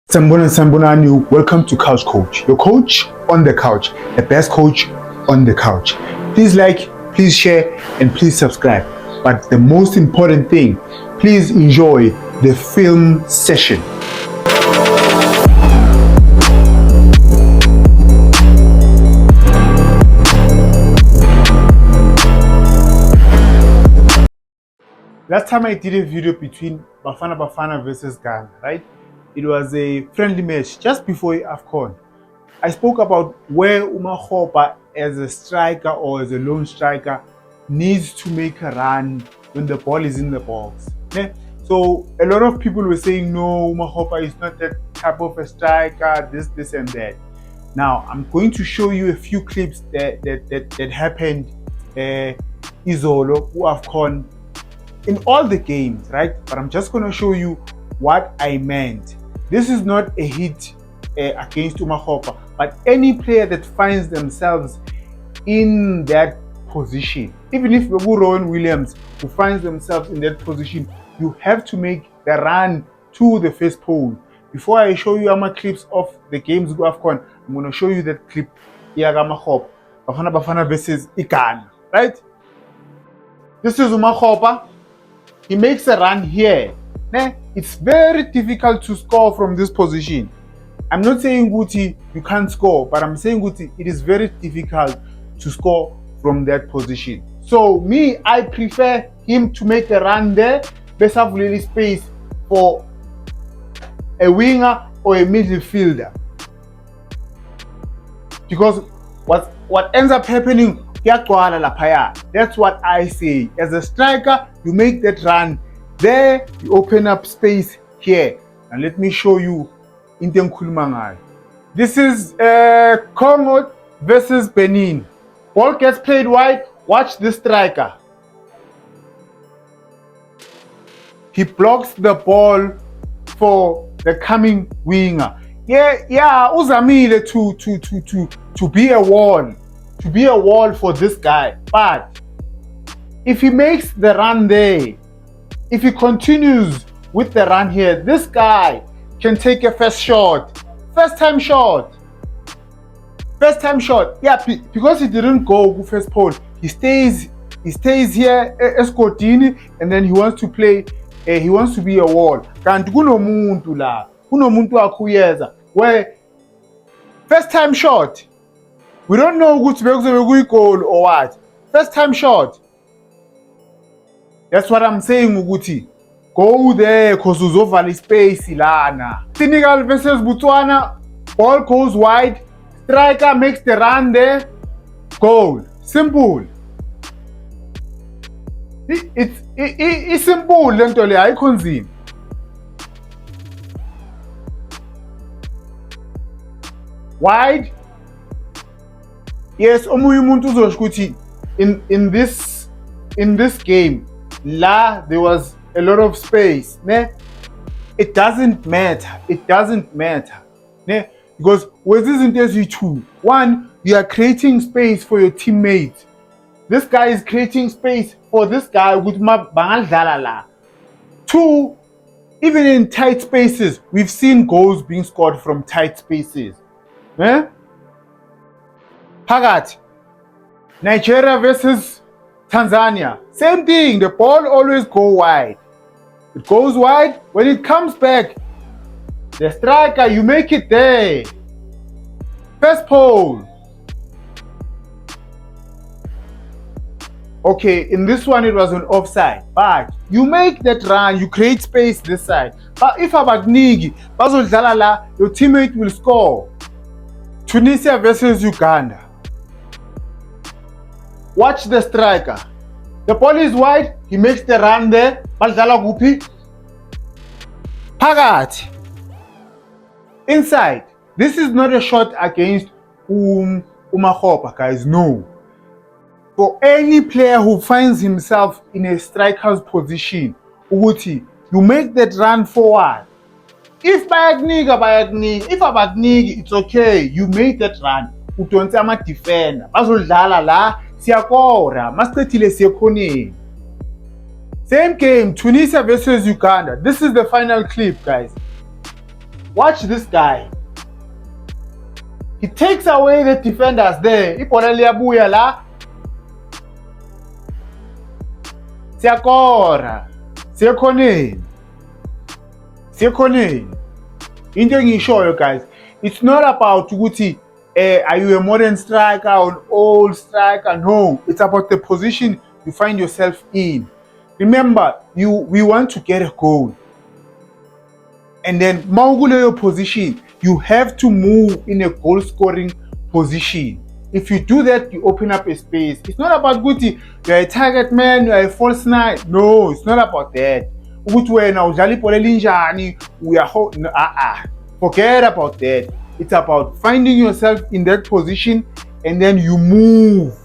Sambonani, welcome to Couch Coach, your coach on the couch, the best coach on the couch. Please like, please share, and please subscribe. But the most important thing, please enjoy the film session. Last time I did a video between Bafana versus Ghana, right? It was a friendly match just before AFCON. I spoke about where Umakgopa as a striker or as a lone striker needs to make a run when the ball is in the box. Okay? So a lot of people were saying, no, Umakgopa is not that type of a striker, this and that. Now, I'm going to show you a few clips that happened Izolo, AFCON, in all the games, right? But I'm just going to show you what I meant. This is not a hit against Umakgopa, but any player that finds themselves in that position, even if Rowan Williams who finds themselves in that position, you have to make the run to the first pole. Before I show you my clips of the games go AFCON, I'm going to show you that clip Umakgopa, Bafana versus Ghana, right? This is Umakgopa. He makes a run here. It's very difficult to score from this position. I'm not saying Guti you can't score, but I'm saying Guti it is very difficult to score from that position. So me, I prefer him to make a run there, best have really space for a winger or a midfielder. Because what ends up happening, that's what I say. As a striker, you make that run there, you open up space here. And let me show you Inten Kulmangal. This is Congo versus Benin. Ball gets played wide. Watch the striker. He blocks the ball for the coming winger. Uzamile to be a wall. To be a wall for this guy. But if he makes the run there, if he continues with the run here, this guy can take a first time shot. Yeah, because he didn't go first pole, he stays here escortini, and then he wants to play. He wants to be a wall. Kanti kunomuntu akuyeza where first time shot. We don't know who's a goal or what. First time shot. That's what I'm saying, Uguti. Go there, cause uzovali space ilana. Senegal versus Botswana. Ball goes wide. Striker makes the run there. Goal. Simple. It's simple. Lentole iconzi. Wide. Yes, in this game, there was a lot of space. It doesn't matter. Because with this interview too, one, you are creating space for your teammate. This guy is creating space for this guy with my. Two, even in tight spaces, we've seen goals being scored from tight spaces. Pagat, Nigeria versus Tanzania. Same thing. The ball always goes wide. It goes wide. When it comes back, the striker, you make it there. First pole. Okay, in this one it was an offside. But you make that run, you create space this side. But if Abagnigi, your teammate will score. Tunisia versus Uganda. Watch the striker. The ball is wide. He makes the run there. Pagat. Inside. This is not a shot against Umakgopa, guys. No. For any player who finds himself in a striker's position, Uguti, you make that run forward. If Bayagnigi, if Abagnigi, it's okay. You make that run. Utonse ama defender. Bazodlala la. Siyakora, masicethile siyekhoneni. Same game, Tunisia versus Uganda. This is the final clip, guys. Watch this guy. He takes away the defenders there. Ibhola liyabuya la. Siyakora. Siyakhoneni. Into engiyishoyo guys, it's not about ukuthi are you a modern striker or an old striker? No, it's about the position you find yourself in. Remember, we want to get a goal. And then your position, you have to move in a goal scoring position. If you do that, you open up a space. It's not about Guti, you're a target man, you're a false nine. No, it's not about that. Forget about that. It's about finding yourself in that position and then you move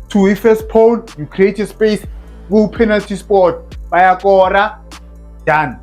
to a first pole, you create a space, go penalty spot, bayakora, done.